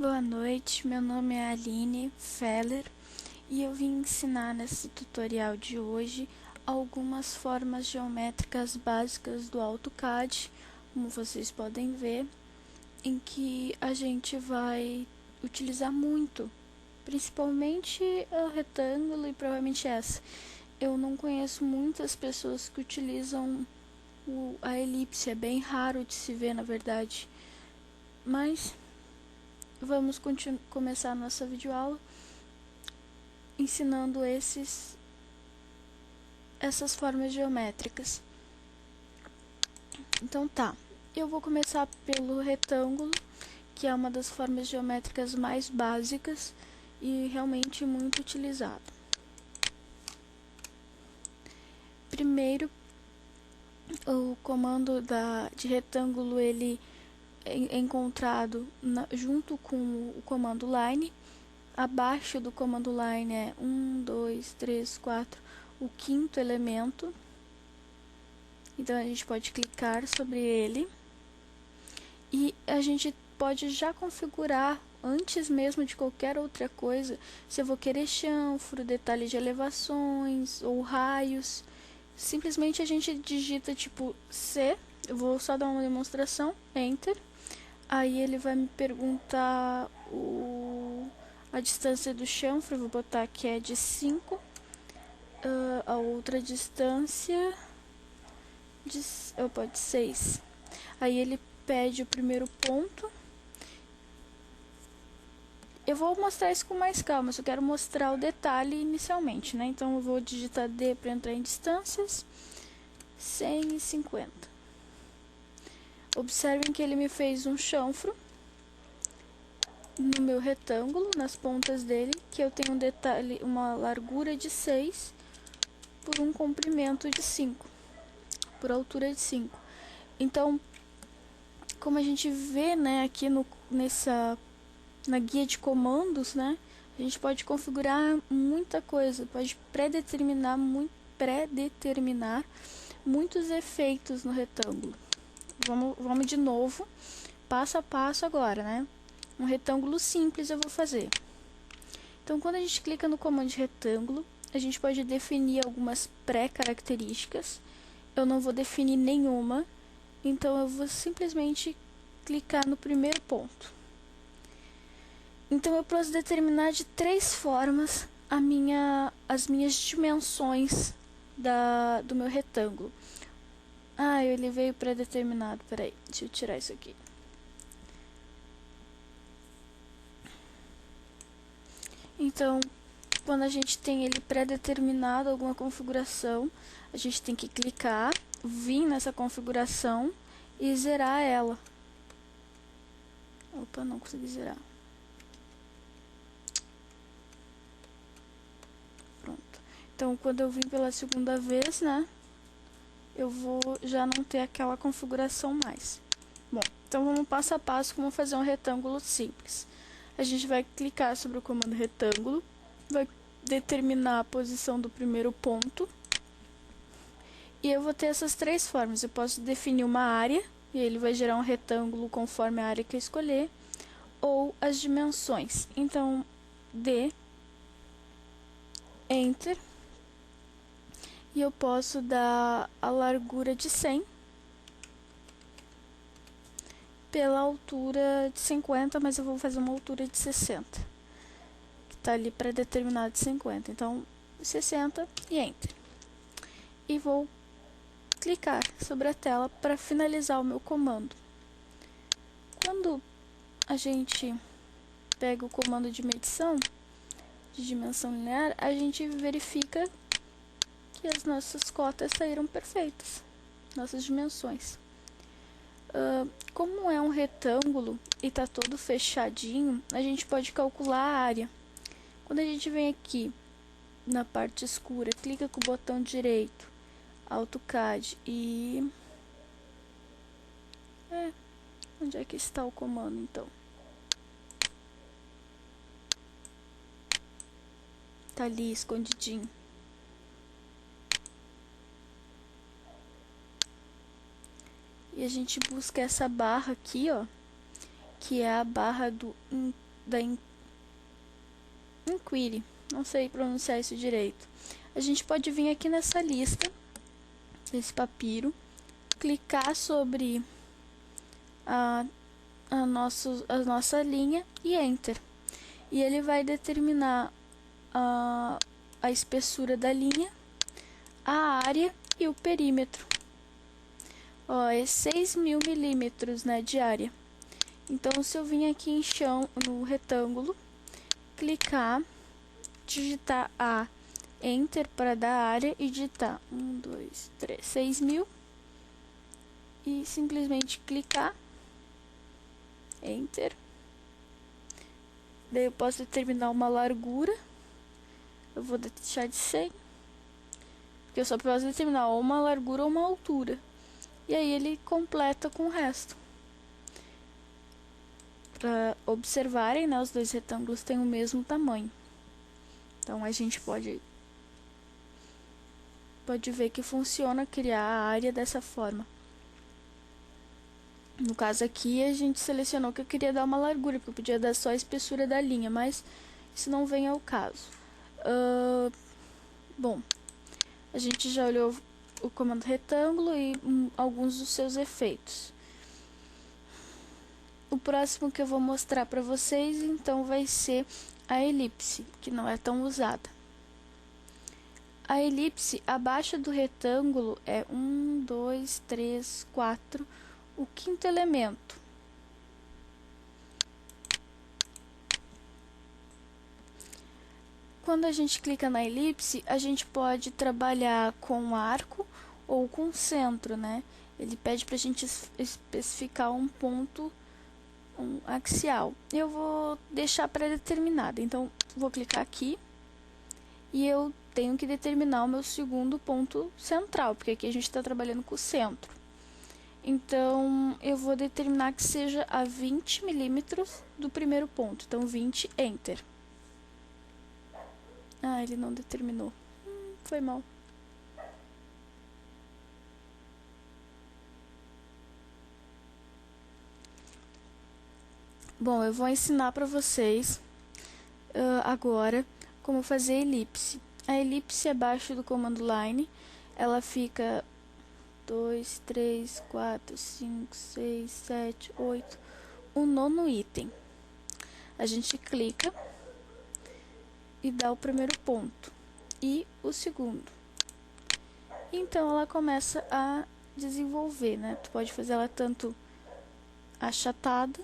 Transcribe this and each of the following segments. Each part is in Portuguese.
Boa noite, meu nome é Aline Feller e eu vim ensinar nesse tutorial de hoje algumas formas geométricas básicas do AutoCAD, como vocês podem ver, em que a gente vai utilizar muito, principalmente o retângulo e provavelmente essa. Eu não conheço muitas pessoas que utilizam a elipse, é bem raro de se ver na verdade, mas vamos começar a nossa videoaula ensinando essas formas geométricas. Então tá, eu vou começar pelo retângulo, que é uma das formas geométricas mais básicas e realmente muito utilizado. Primeiro, o comando de retângulo ele é encontrado junto com o comando line. Abaixo do comando line é 1, 2, 3, 4, o quinto elemento. Então a gente pode clicar sobre ele e a gente pode já configurar antes mesmo de qualquer outra coisa, se eu vou querer chanfro, detalhe de elevações ou raios. Simplesmente a gente digita tipo C, eu vou só dar uma demonstração, Enter. Aí ele vai me perguntar a distância do chanfro, eu vou botar que é de 5. A outra distância pode 6. Aí ele pede o primeiro ponto. Eu vou mostrar isso com mais calma, só quero mostrar o detalhe inicialmente, né? Então eu vou digitar D para entrar em distâncias, 150. Observem que ele me fez um chanfro no meu retângulo, nas pontas dele, que eu tenho um detalhe, uma largura de 6 por um comprimento de 5, por altura de 5. Então, como a gente vê, né, aqui na guia de comandos, né, a gente pode configurar muita coisa, pode pré-determinar muitos efeitos no retângulo. Vamos de novo, passo a passo agora, né? Um retângulo simples eu vou fazer. Então, quando a gente clica no comando de retângulo, a gente pode definir algumas pré-características. Eu não vou definir nenhuma, então eu vou simplesmente clicar no primeiro ponto. Então eu posso determinar de 3 formas as minhas dimensões do meu retângulo. Ele veio pré-determinado, peraí, deixa eu tirar isso aqui. Então, quando a gente tem ele pré-determinado, alguma configuração, a gente tem que clicar, vir nessa configuração e zerar ela. Opa, não consegui zerar. Pronto. Então, quando eu vim pela segunda vez, né, eu vou já não ter aquela configuração mais. Bom, então vamos passo a passo como fazer um retângulo simples. A gente vai clicar sobre o comando retângulo, vai determinar a posição do primeiro ponto. E eu vou ter essas 3 formas. Eu posso definir uma área, e ele vai gerar um retângulo conforme a área que eu escolher, ou as dimensões. Então, D, Enter, e eu posso dar a largura de 100 pela altura de 50, mas eu vou fazer uma altura de 60, que está ali pré-determinado de 50. Então, 60 e Enter. E vou clicar sobre a tela para finalizar o meu comando. Quando a gente pega o comando de medição, de dimensão linear, a gente verifica que as nossas cotas saíram perfeitas, nossas dimensões. Como é um retângulo e está todo fechadinho, a gente pode calcular a área. Quando a gente vem aqui na parte escura, clica com o botão direito, AutoCAD e... onde é que está o comando então? Tá ali escondidinho. E a gente busca essa barra aqui, ó, que é a barra do Inquiry, não sei pronunciar isso direito. A gente pode vir aqui nessa lista, desse papiro, clicar sobre a nossa linha e Enter. E ele vai determinar a espessura da linha, a área e o perímetro. Ó, é 6.000 milímetros, né, de área. Então, se eu vim aqui em chão, no retângulo, clicar, digitar Enter para dar área e digitar 6.000 e simplesmente clicar, Enter. Daí eu posso determinar uma largura, eu vou deixar de 100, porque eu só posso determinar ou uma largura ou uma altura. E aí ele completa com o resto. Para observarem, né, os dois retângulos têm o mesmo tamanho. Então a gente pode ver que funciona criar a área dessa forma. No caso aqui, a gente selecionou que eu queria dar uma largura, porque eu podia dar só a espessura da linha, mas isso não vem ao caso. Bom, a gente já olhou o comando retângulo e alguns dos seus efeitos. O próximo que eu vou mostrar para vocês, então, vai ser a elipse, que não é tão usada. A elipse, abaixo do retângulo, é 1, 2, 3, 4, o quinto elemento. Quando a gente clica na elipse, a gente pode trabalhar com arco ou com centro, né? Ele pede para a gente especificar um ponto axial. Eu vou deixar pré-determinado, então vou clicar aqui e eu tenho que determinar o meu segundo ponto central, porque aqui a gente está trabalhando com o centro. Então eu vou determinar que seja a 20 milímetros do primeiro ponto, então 20, Enter. Ele não determinou, foi mal. Bom, eu vou ensinar para vocês agora como fazer elipse. A elipse abaixo do comando line, ela fica 2, 3, 4, 5, 6, 7, 8, o nono item. A gente clica e dá o primeiro ponto e o segundo. Então ela começa a desenvolver, né? Tu pode fazer ela tanto achatada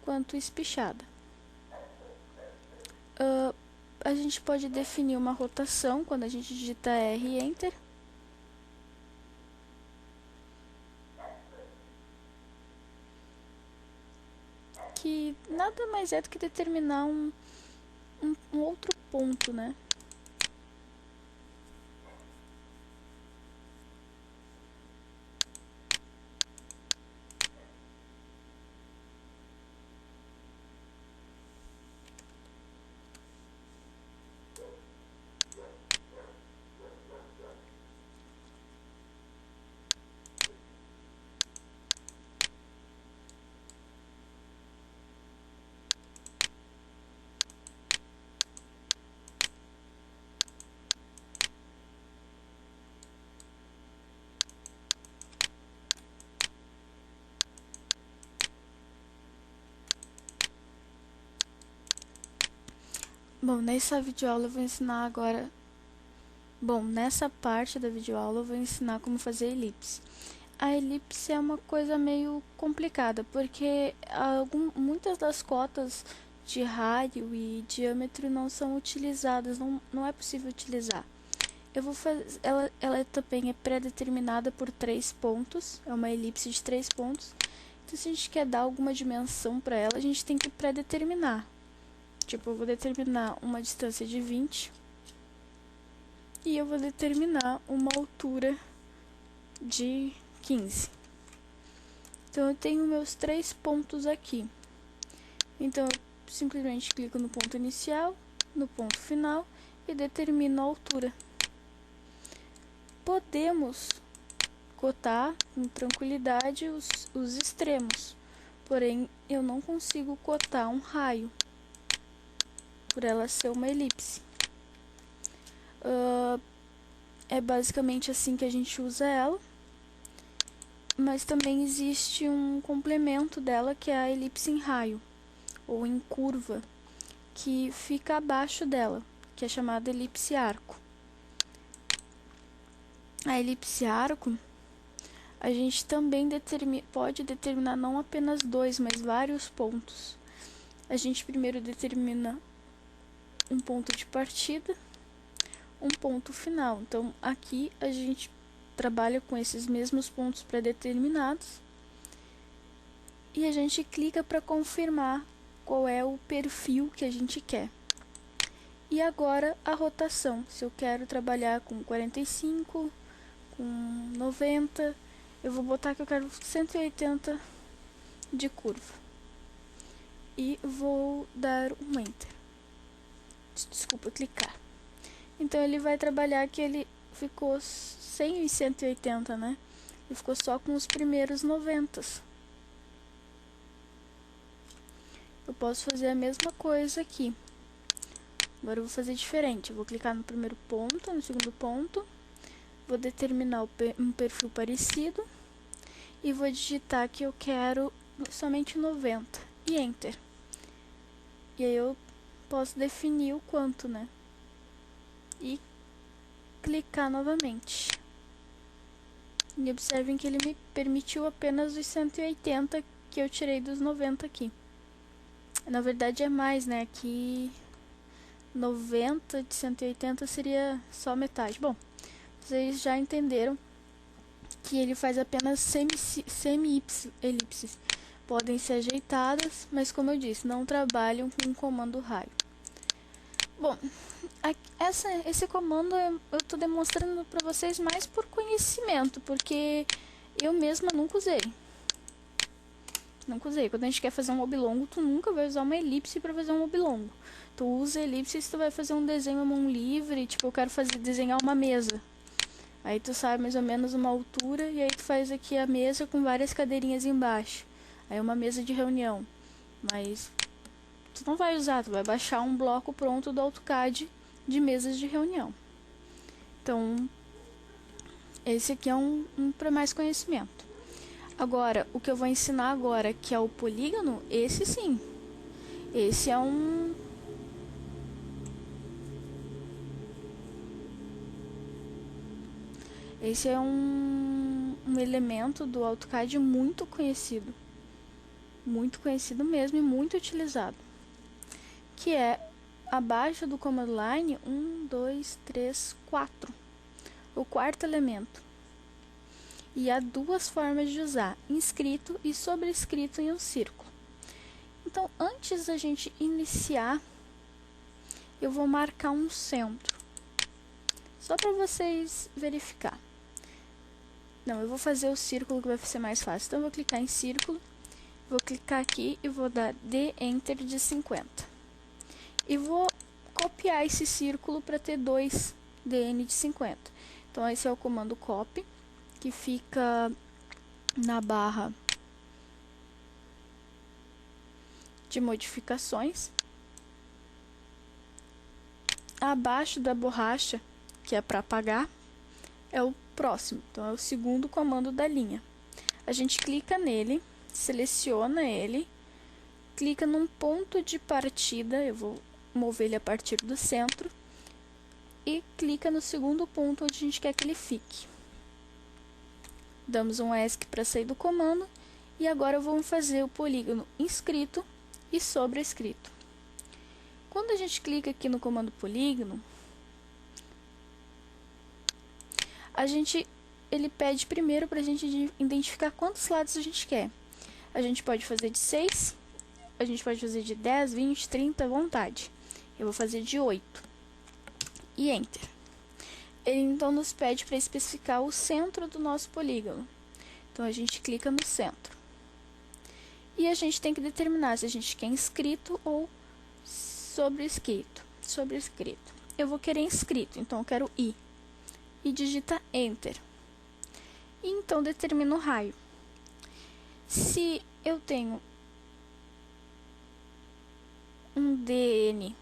quanto espichada. A gente pode definir uma rotação quando a gente digita R e Enter. Que nada mais é do que determinar um outro ponto, né? Bom, nessa videoaula eu vou ensinar agora... Bom, nessa parte da videoaula eu vou ensinar como fazer elipse. A elipse é uma coisa meio complicada, porque muitas das cotas de raio e diâmetro não são utilizadas, não é possível utilizar. Eu vou fazer, ela também é pré-determinada por 3 pontos, é uma elipse de 3 pontos. Então, se a gente quer dar alguma dimensão para ela, a gente tem que pré-determinar. Tipo, eu vou determinar uma distância de 20 e eu vou determinar uma altura de 15. Então, eu tenho meus 3 pontos aqui. Então, eu simplesmente clico no ponto inicial, no ponto final e determino a altura. Podemos cotar com tranquilidade os extremos. porém eu não consigo cotar um raio, por ela ser uma elipse. É basicamente assim que a gente usa ela, mas também existe um complemento dela, que é a elipse em raio, ou em curva, que fica abaixo dela, que é chamada elipse arco. A elipse arco, a gente também pode determinar não apenas dois, mas vários pontos. A gente primeiro determina um ponto de partida, um ponto final. Então, aqui a gente trabalha com esses mesmos pontos pré-determinados e a gente clica para confirmar qual é o perfil que a gente quer. E agora a rotação, se eu quero trabalhar com 45, com 90, eu vou botar que eu quero 180 de curva. E vou dar um Enter. Desculpa, clicar. Então ele vai trabalhar que ele ficou sem os 180, né? Ele ficou só com os primeiros 90. Eu posso fazer a mesma coisa aqui. Agora eu vou fazer diferente. Eu vou clicar no primeiro ponto, no segundo ponto. Vou determinar um perfil parecido. E vou digitar que eu quero somente 90. E Enter. E aí eu posso definir o quanto, né? E clicar novamente. E observem que ele me permitiu apenas os 180 que eu tirei dos 90 aqui. Na verdade é mais, né? Aqui 90 de 180 seria só metade. Bom, vocês já entenderam que ele faz apenas semi-elipses. Podem ser ajeitadas, mas como eu disse, não trabalham com o comando raio. Bom, esse comando eu estou demonstrando para vocês mais por conhecimento, porque eu mesma nunca usei. Quando a gente quer fazer um oblongo, tu nunca vai usar uma elipse para fazer um oblongo. Tu usa elipse se tu vai fazer um desenho à mão livre, tipo, eu quero desenhar uma mesa. Aí tu sabe mais ou menos uma altura e aí tu faz aqui a mesa com várias cadeirinhas embaixo. Aí é uma mesa de reunião. Mas tu não vai usar, tu vai baixar um bloco pronto do AutoCAD de mesas de reunião. Então, esse aqui é um para mais conhecimento. Agora, o que eu vou ensinar agora, que é o polígono, esse sim. Esse é um elemento do AutoCAD muito conhecido mesmo e muito utilizado, que é abaixo do command line 1, 2, 3, 4, o quarto elemento. E há duas formas de usar, inscrito e sobrescrito em um círculo. Então, antes da gente iniciar, eu vou marcar um centro, só para vocês verificar. Não, eu vou fazer o círculo que vai ser mais fácil. Então, eu vou clicar em círculo, vou clicar aqui e vou dar D Enter de 50. E vou copiar esse círculo para ter 2 DN de 50. Então, esse é o comando copy, que fica na barra de modificações. Abaixo da borracha, que é para apagar, é o próximo. Então, é o segundo comando da linha. A gente clica nele, seleciona ele, clica num ponto de partida, eu vou mover ele a partir do centro, e clica no segundo ponto onde a gente quer que ele fique. Damos um ESC para sair do comando, e agora vamos fazer o polígono inscrito e sobrescrito. Quando a gente clica aqui no comando polígono, ele pede primeiro para a gente identificar quantos lados a gente quer. A gente pode fazer de 6, a gente pode fazer de 10, 20, 30, à vontade. Eu vou fazer de 8. E Enter. Ele então nos pede para especificar o centro do nosso polígono. Então, a gente clica no centro. E a gente tem que determinar se a gente quer inscrito ou sobrescrito. Eu vou querer inscrito, então eu quero I. E digita Enter. E então determino o raio. Se eu tenho dn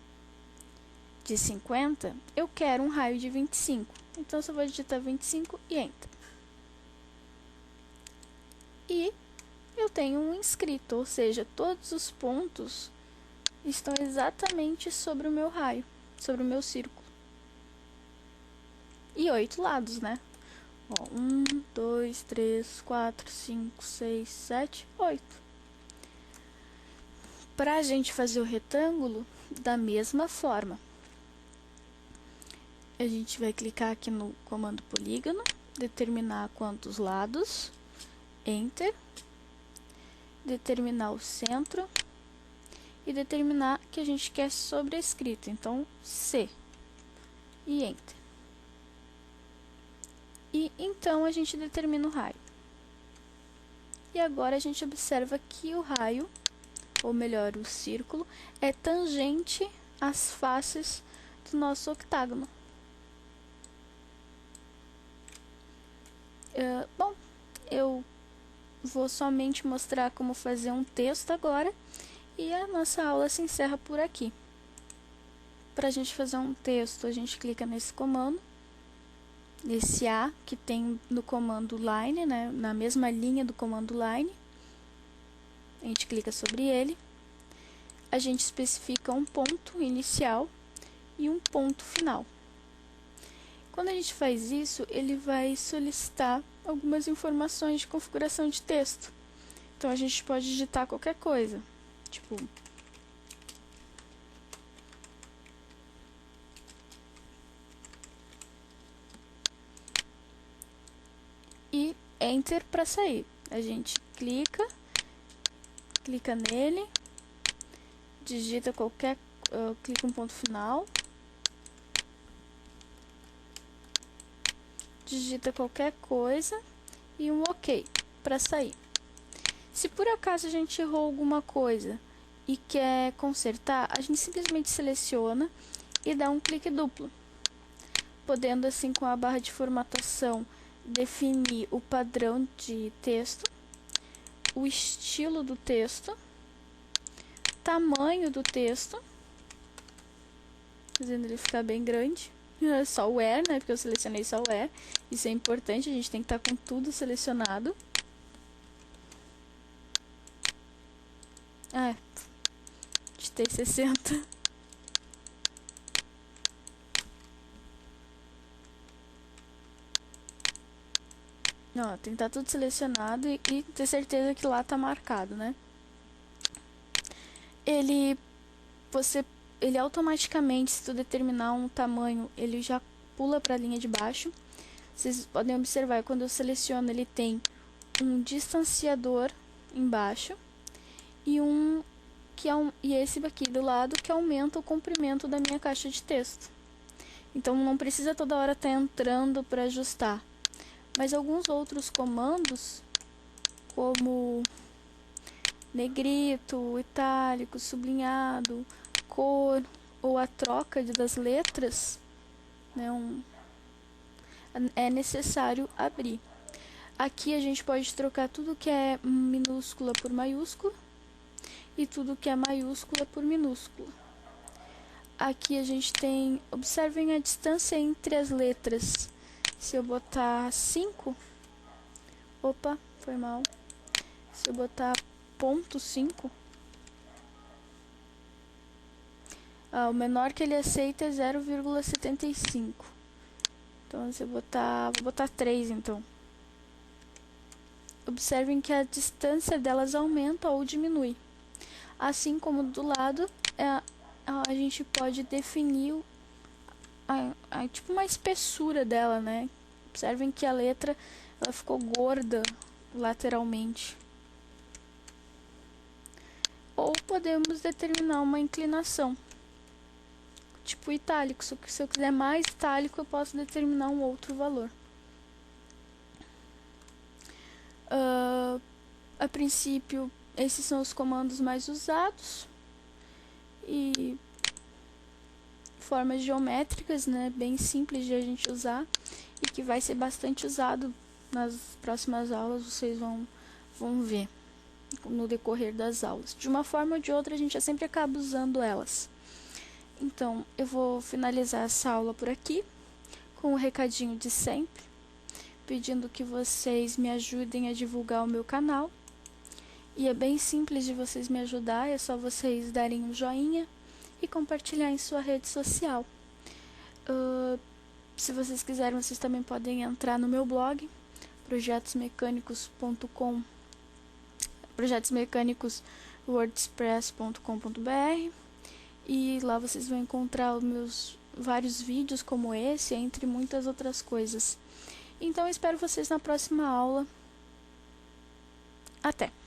de 50, eu quero um raio de 25. Então, eu só vou digitar 25 e Enter. E eu tenho um inscrito, ou seja, todos os pontos estão exatamente sobre o meu raio, sobre o meu círculo. E 8 lados, né? Ó, 1, 2, 3, 4, 5, 6, 7, 8. Para a gente fazer o retângulo, da mesma forma, a gente vai clicar aqui no comando polígono, determinar quantos lados, Enter, determinar o centro e determinar que a gente quer sobrescrito, então C e Enter. E então a gente determina o raio. E agora a gente observa que o raio, ou melhor, o círculo, é tangente às faces do nosso octágono. Bom, eu vou somente mostrar como fazer um texto agora e a nossa aula se encerra por aqui. Para a gente fazer um texto, a gente clica nesse comando, nesse A que tem no comando line, né, na mesma linha do comando line. A gente clica sobre ele, a gente especifica um ponto inicial e um ponto final. Quando a gente faz isso, ele vai solicitar algumas informações de configuração de texto. Então, a gente pode digitar qualquer coisa, tipo e Enter para sair. A gente clica nele, digita qualquer, clica um ponto final, digita qualquer coisa e um OK para sair. Se por acaso a gente errou alguma coisa e quer consertar, a gente simplesmente seleciona e dá um clique duplo, podendo assim com a barra de formatação definir o padrão de texto, o estilo do texto, tamanho do texto, fazendo ele ficar bem grande. Só o where, né? Porque eu selecionei só o where. Isso é importante, a gente tem que estar com tudo selecionado. Digitei 60. Ó, tem que estar tudo selecionado e ter certeza que lá tá marcado, né? Ele automaticamente, se tu determinar um tamanho, ele já pula para a linha de baixo. Vocês podem observar, quando eu seleciono, ele tem um distanciador embaixo e esse aqui do lado que aumenta o comprimento da minha caixa de texto. Então, não precisa toda hora estar entrando para ajustar. Mas alguns outros comandos, como negrito, itálico, sublinhado, cor ou a troca das letras, né, é necessário abrir. Aqui a gente pode trocar tudo que é minúscula por maiúscula e tudo que é maiúscula por minúscula. Aqui a gente tem, observem a distância entre as letras. Se eu botar 5, opa, foi mal. Se eu botar ponto 5, o menor que ele aceita é 0,75. Então, se eu vou botar 3, então. Observem que a distância delas aumenta ou diminui. Assim como do lado, a gente pode definir tipo uma espessura dela, né? Observem que a letra ela ficou gorda lateralmente. Ou podemos determinar uma inclinação, tipo itálico. Se eu quiser mais itálico, eu posso determinar um outro valor. A princípio, esses são os comandos mais usados. E formas geométricas, né, bem simples de a gente usar e que vai ser bastante usado nas próximas aulas, vocês vão ver. no decorrer das aulas. De uma forma ou de outra, a gente sempre acaba usando elas. Então, eu vou finalizar essa aula por aqui, com o recadinho de sempre, pedindo que vocês me ajudem a divulgar o meu canal. E é bem simples de vocês me ajudar, é só vocês darem um joinha e compartilhar em sua rede social. Se vocês quiserem, vocês também podem entrar no meu blog, projetosmecanicos.com, projetosmecanicos.wordpress.com.br, e lá vocês vão encontrar os meus vários vídeos como esse, entre muitas outras coisas. Então, eu espero vocês na próxima aula. Até!